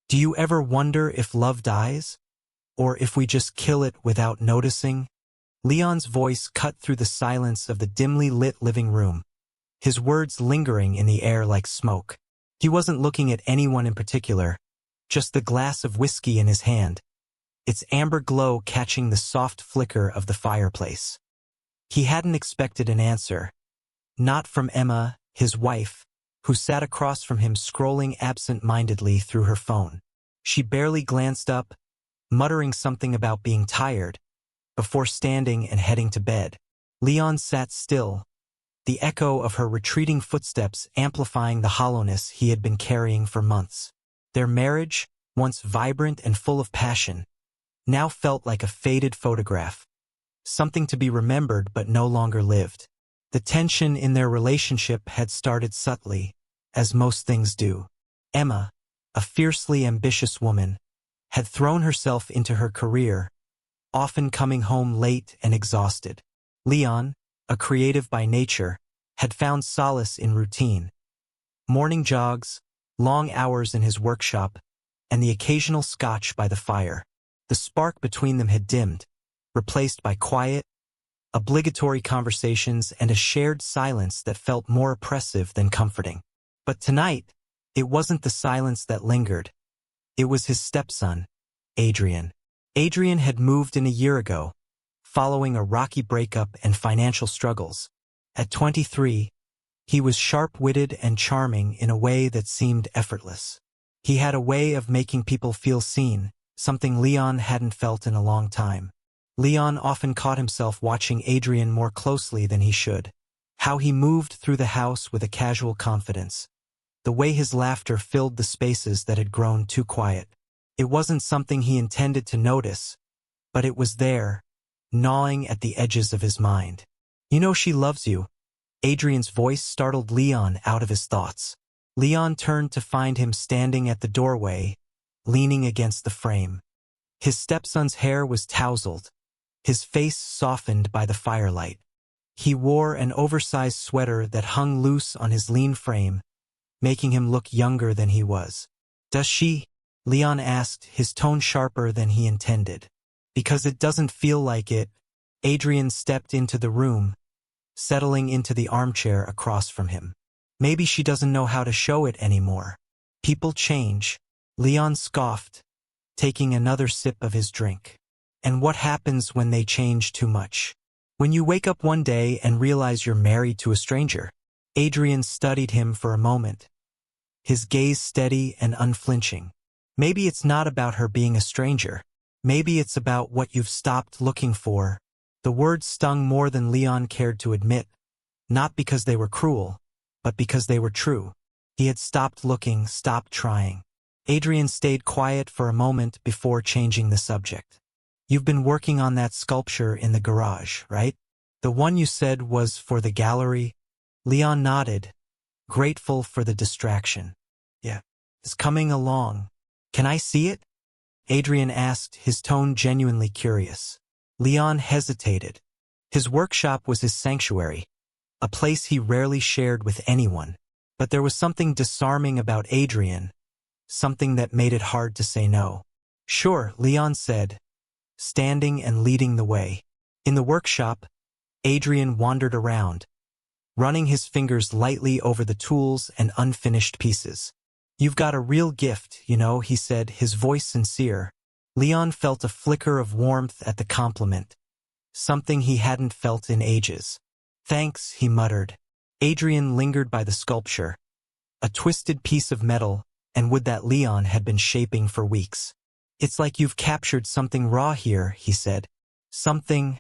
Do you ever wonder if love dies? Or if we just kill it without noticing? Leon's voice cut through the silence of the dimly lit living room, his words lingering in the air like smoke. He wasn't looking at anyone in particular, just the glass of whiskey in his hand, its amber glow catching the soft flicker of the fireplace. He hadn't expected an answer. Not from Emma, his wife, who sat across from him scrolling absent-mindedly through her phone. She barely glanced up, muttering something about being tired, before standing and heading to bed. Leon sat still, the echo of her retreating footsteps amplifying the hollowness he had been carrying for months. Their marriage, once vibrant and full of passion, now felt like a faded photograph, something to be remembered but no longer lived. The tension in their relationship had started subtly, as most things do. Emma, a fiercely ambitious woman, had thrown herself into her career, often coming home late and exhausted. Leon, a creative by nature, had found solace in routine. Morning jogs, long hours in his workshop, and the occasional scotch by the fire. The spark between them had dimmed, replaced by quiet, obligatory conversations and a shared silence that felt more oppressive than comforting. But tonight, it wasn't the silence that lingered. It was his stepson, Adrian. Adrian had moved in a year ago, following a rocky breakup and financial struggles. At 23, he was sharp-witted and charming in a way that seemed effortless. He had a way of making people feel seen, something Leon hadn't felt in a long time. Leon often caught himself watching Adrian more closely than he should. How he moved through the house with a casual confidence. The way his laughter filled the spaces that had grown too quiet. It wasn't something he intended to notice, but it was there, gnawing at the edges of his mind. You know she loves you. Adrian's voice startled Leon out of his thoughts. Leon turned to find him standing at the doorway, leaning against the frame. His stepson's hair was tousled, his face softened by the firelight. He wore an oversized sweater that hung loose on his lean frame, making him look younger than he was. Does she? Leon asked, his tone sharper than he intended. Because it doesn't feel like it. Adrian stepped into the room, settling into the armchair across from him. Maybe she doesn't know how to show it anymore. People change. Leon scoffed, taking another sip of his drink. And what happens when they change too much? When you wake up one day and realize you're married to a stranger. Adrian studied him for a moment, his gaze steady and unflinching. Maybe it's not about her being a stranger. Maybe it's about what you've stopped looking for. The words stung more than Leon cared to admit, not because they were cruel, but because they were true. He had stopped looking, stopped trying. Adrian stayed quiet for a moment before changing the subject. You've been working on that sculpture in the garage, right? The one you said was for the gallery? Leon nodded, grateful for the distraction. Yeah, it's coming along. Can I see it? Adrian asked, his tone genuinely curious. Leon hesitated. His workshop was his sanctuary, a place he rarely shared with anyone. But there was something disarming about Adrian, something that made it hard to say no. Sure, Leon said, standing and leading the way. In the workshop, Adrian wandered around, running his fingers lightly over the tools and unfinished pieces. You've got a real gift, you know, he said, his voice sincere. Leon felt a flicker of warmth at the compliment, something he hadn't felt in ages. Thanks, he muttered. Adrian lingered by the sculpture, a twisted piece of metal and wood that Leon had been shaping for weeks. It's like you've captured something raw here, he said. Something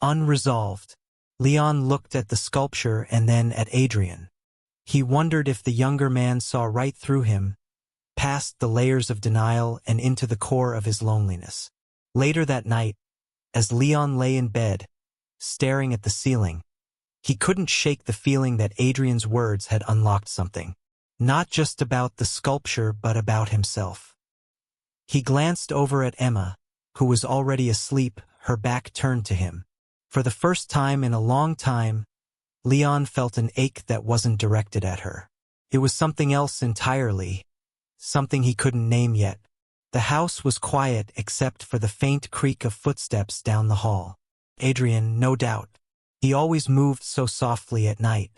unresolved. Leon looked at the sculpture and then at Adrian. He wondered if the younger man saw right through him, past the layers of denial and into the core of his loneliness. Later that night, as Leon lay in bed, staring at the ceiling, he couldn't shake the feeling that Adrian's words had unlocked something. Not just about the sculpture, but about himself. He glanced over at Emma, who was already asleep, her back turned to him. For the first time in a long time, Leon felt an ache that wasn't directed at her. It was something else entirely, something he couldn't name yet. The house was quiet except for the faint creak of footsteps down the hall. Adrian, no doubt. He always moved so softly at night.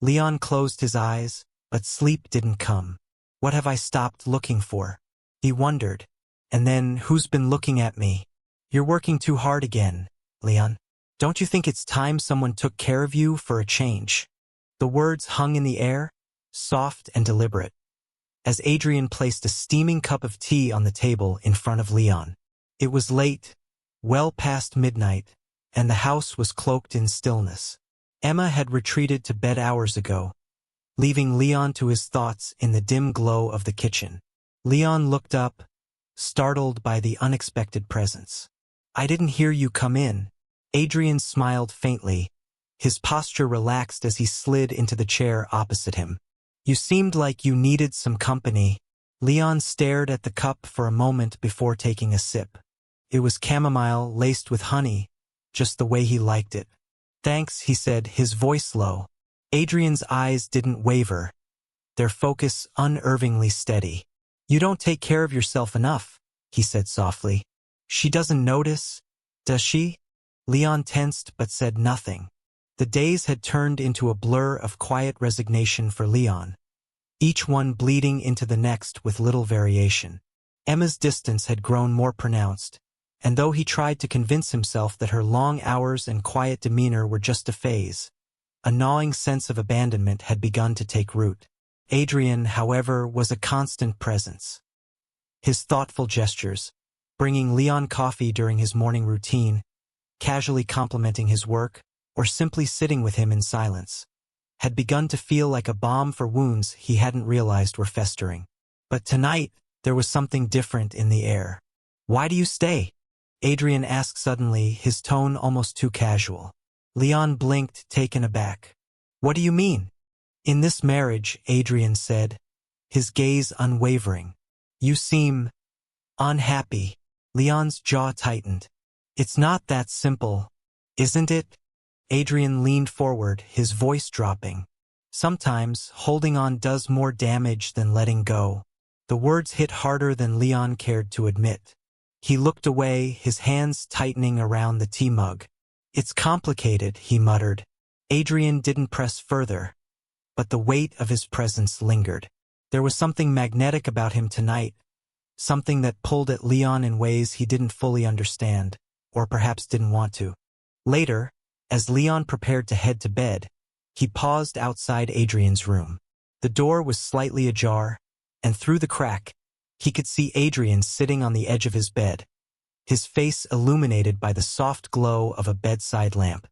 Leon closed his eyes, but sleep didn't come. What have I stopped looking for? He wondered. And then, who's been looking at me? You're working too hard again, Leon. Don't you think it's time someone took care of you for a change? The words hung in the air, soft and deliberate, as Adrian placed a steaming cup of tea on the table in front of Leon. It was late, well past midnight, and the house was cloaked in stillness. Emma had retreated to bed hours ago, leaving Leon to his thoughts in the dim glow of the kitchen. Leon looked up, startled by the unexpected presence. I didn't hear you come in. Adrian smiled faintly, his posture relaxed as he slid into the chair opposite him. You seemed like you needed some company. Leon stared at the cup for a moment before taking a sip. It was chamomile laced with honey, just the way he liked it. Thanks, he said, his voice low. Adrian's eyes didn't waver, their focus unervingly steady. You don't take care of yourself enough, he said softly. She doesn't notice, does she? Leon tensed but said nothing. The days had turned into a blur of quiet resignation for Leon, each one bleeding into the next with little variation. Emma's distance had grown more pronounced, and though he tried to convince himself that her long hours and quiet demeanor were just a phase, a gnawing sense of abandonment had begun to take root. Adrian, however, was a constant presence. His thoughtful gestures, bringing Leon coffee during his morning routine, casually complimenting his work, or simply sitting with him in silence, had begun to feel like a balm for wounds he hadn't realized were festering. But tonight, there was something different in the air. Why do you stay? Adrian asked suddenly, his tone almost too casual. Leon blinked, taken aback. What do you mean? In this marriage, Adrian said, his gaze unwavering. You seem unhappy. Leon's jaw tightened. It's not that simple, isn't it? Adrian leaned forward, his voice dropping. Sometimes, holding on does more damage than letting go. The words hit harder than Leon cared to admit. He looked away, his hands tightening around the tea mug. It's complicated, he muttered. Adrian didn't press further, but the weight of his presence lingered. There was something magnetic about him tonight, something that pulled at Leon in ways he didn't fully understand, or perhaps didn't want to. Later, as Leon prepared to head to bed, he paused outside Adrian's room. The door was slightly ajar, and through the crack, he could see Adrian sitting on the edge of his bed, his face illuminated by the soft glow of a bedside lamp.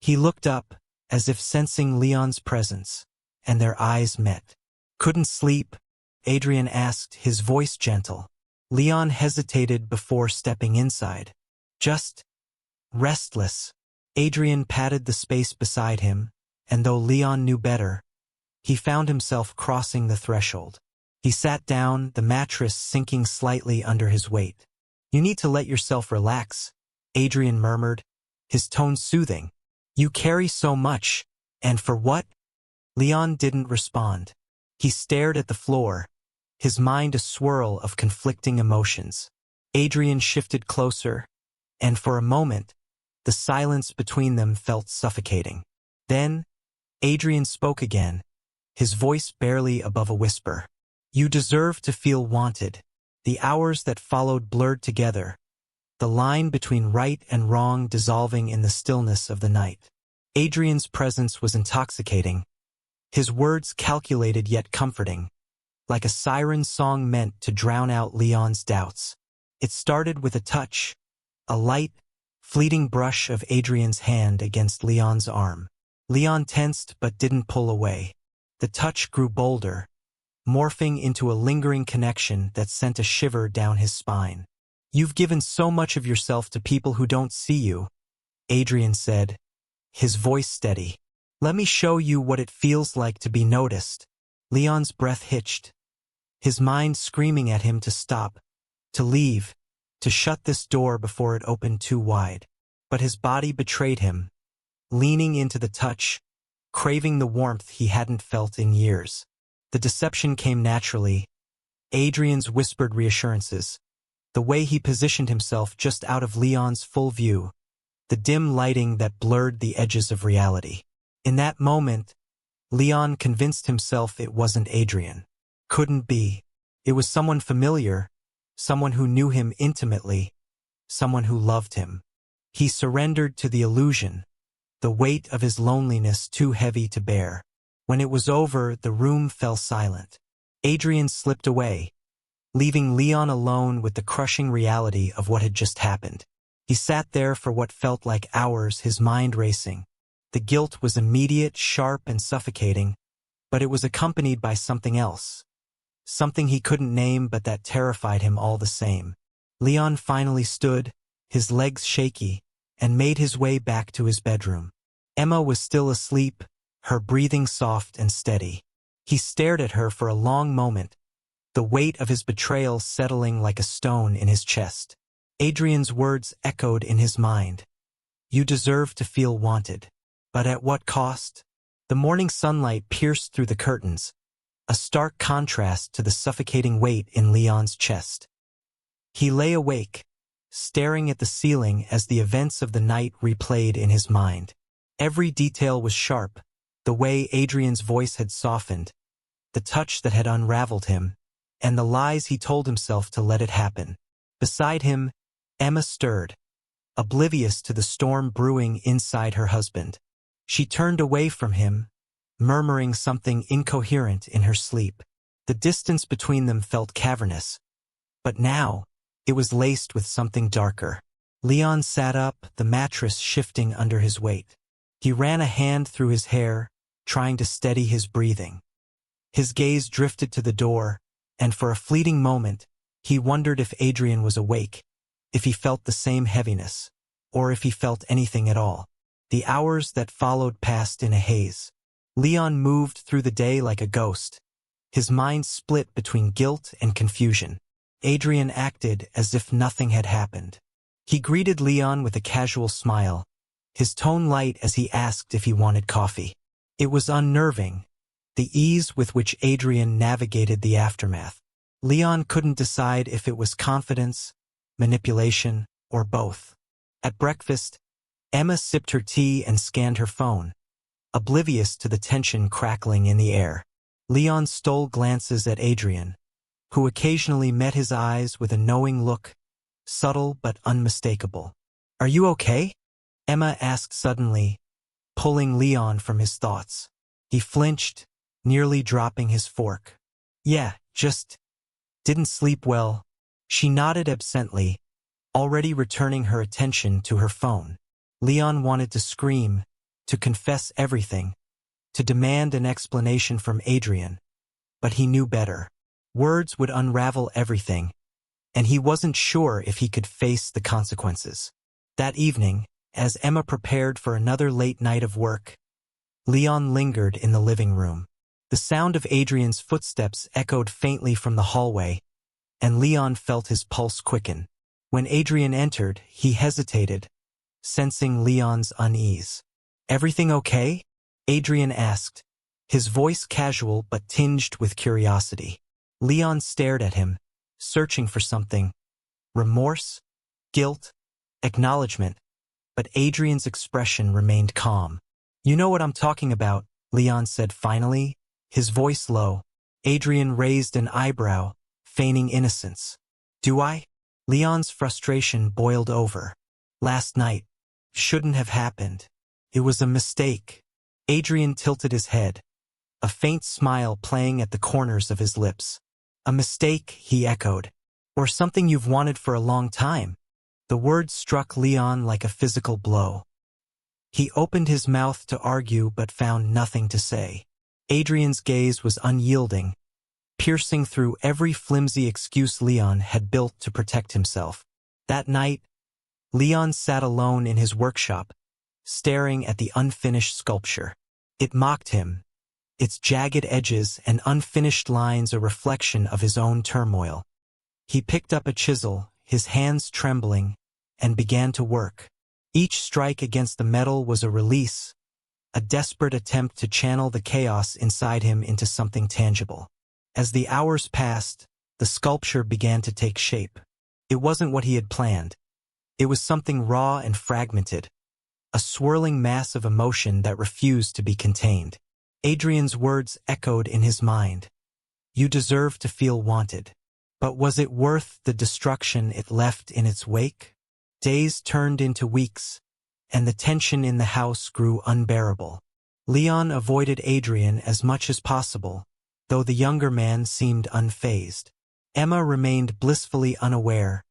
He looked up, as if sensing Leon's presence, and their eyes met. Couldn't sleep? Adrian asked, his voice gentle. Leon hesitated before stepping inside. Just restless. Adrian patted the space beside him, and though Leon knew better, he found himself crossing the threshold. He sat down, the mattress sinking slightly under his weight. You need to let yourself relax, Adrian murmured, his tone soothing. You carry so much, and for what? Leon didn't respond. He stared at the floor, his mind a swirl of conflicting emotions. Adrian shifted closer, and for a moment, the silence between them felt suffocating. Then, Adrian spoke again, his voice barely above a whisper. You deserve to feel wanted. The hours that followed blurred together, the line between right and wrong dissolving in the stillness of the night. Adrian's presence was intoxicating, his words calculated yet comforting, like a siren song meant to drown out Leon's doubts. It started with a touch, a light, fleeting brush of Adrian's hand against Leon's arm. Leon tensed but didn't pull away. The touch grew bolder, morphing into a lingering connection that sent a shiver down his spine. You've given so much of yourself to people who don't see you, Adrian said, his voice steady. Let me show you what it feels like to be noticed. Leon's breath hitched, his mind screaming at him to stop, to leave, to shut this door before it opened too wide. But his body betrayed him, leaning into the touch, craving the warmth he hadn't felt in years. The deception came naturally, Adrian's whispered reassurances, the way he positioned himself just out of Leon's full view, the dim lighting that blurred the edges of reality. In that moment, Leon convinced himself it wasn't Adrian. Couldn't be. It was someone familiar, someone who knew him intimately, someone who loved him. He surrendered to the illusion, the weight of his loneliness too heavy to bear. When it was over, the room fell silent. Adrian slipped away, leaving Leon alone with the crushing reality of what had just happened. He sat there for what felt like hours, his mind racing. The guilt was immediate, sharp, and suffocating, but it was accompanied by something else. Something he couldn't name but that terrified him all the same. Leon finally stood, his legs shaky, and made his way back to his bedroom. Emma was still asleep, her breathing soft and steady. He stared at her for a long moment, the weight of his betrayal settling like a stone in his chest. Adrian's words echoed in his mind. You deserve to feel wanted. But at what cost? The morning sunlight pierced through the curtains, a stark contrast to the suffocating weight in Leon's chest. He lay awake, staring at the ceiling as the events of the night replayed in his mind. Every detail was sharp, the way Adrian's voice had softened, the touch that had unraveled him, and the lies he told himself to let it happen. Beside him, Emma stirred, oblivious to the storm brewing inside her husband. She turned away from him, murmuring something incoherent in her sleep. The distance between them felt cavernous, but now it was laced with something darker. Leon sat up, the mattress shifting under his weight. He ran a hand through his hair, trying to steady his breathing. His gaze drifted to the door, and for a fleeting moment, he wondered if Adrian was awake, if he felt the same heaviness, or if he felt anything at all. The hours that followed passed in a haze. Leon moved through the day like a ghost, his mind split between guilt and confusion. Adrian acted as if nothing had happened. He greeted Leon with a casual smile, his tone light as he asked if he wanted coffee. It was unnerving, the ease with which Adrian navigated the aftermath. Leon couldn't decide if it was confidence, manipulation, or both. At breakfast, Emma sipped her tea and scanned her phone, oblivious to the tension crackling in the air. Leon stole glances at Adrian, who occasionally met his eyes with a knowing look, subtle but unmistakable. Are you okay? Emma asked suddenly, pulling Leon from his thoughts. He flinched, nearly dropping his fork. Yeah, just didn't sleep well. She nodded absently, already returning her attention to her phone. Leon wanted to scream, to confess everything, to demand an explanation from Adrian, but he knew better. Words would unravel everything, and he wasn't sure if he could face the consequences. That evening, as Emma prepared for another late night of work, Leon lingered in the living room. The sound of Adrian's footsteps echoed faintly from the hallway, and Leon felt his pulse quicken. When Adrian entered, he hesitated, sensing Leon's unease. Everything okay? Adrian asked, his voice casual but tinged with curiosity. Leon stared at him, searching for something. Remorse? Guilt? Acknowledgement? But Adrian's expression remained calm. You know what I'm talking about, Leon said finally, his voice low. Adrian raised an eyebrow, feigning innocence. Do I? Leon's frustration boiled over. Last night. Shouldn't have happened. It was a mistake. Adrian tilted his head, a faint smile playing at the corners of his lips. A mistake, he echoed. Or something you've wanted for a long time. The words struck Leon like a physical blow. He opened his mouth to argue but found nothing to say. Adrian's gaze was unyielding, piercing through every flimsy excuse Leon had built to protect himself. That night, Leon sat alone in his workshop, staring at the unfinished sculpture. It mocked him, its jagged edges and unfinished lines a reflection of his own turmoil. He picked up a chisel, his hands trembling, and began to work. Each strike against the metal was a release, a desperate attempt to channel the chaos inside him into something tangible. As the hours passed, the the sculpture began to take shape. It wasn't what he had planned. It was something raw and fragmented, a swirling mass of emotion that refused to be contained. Adrian's words echoed in his mind. You deserve to feel wanted. But was it worth the destruction it left in its wake? Days turned into weeks, and the tension in the house grew unbearable. Leon avoided Adrian as much as possible, though the younger man seemed unfazed. Emma remained blissfully unaware,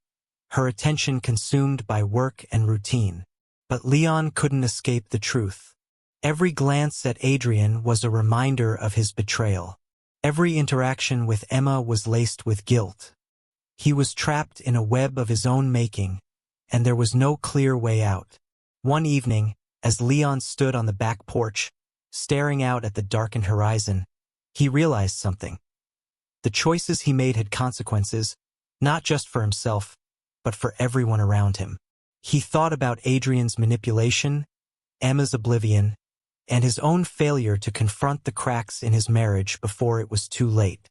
her attention consumed by work and routine. But Leon couldn't escape the truth. Every glance at Adrian was a reminder of his betrayal. Every interaction with Emma was laced with guilt. He was trapped in a web of his own making, and there was no clear way out. One evening, as Leon stood on the back porch, staring out at the darkened horizon, he realized something. The choices he made had consequences, not just for himself, but for everyone around him. He thought about Adrian's manipulation, Emma's oblivion, and his own failure to confront the cracks in his marriage before it was too late.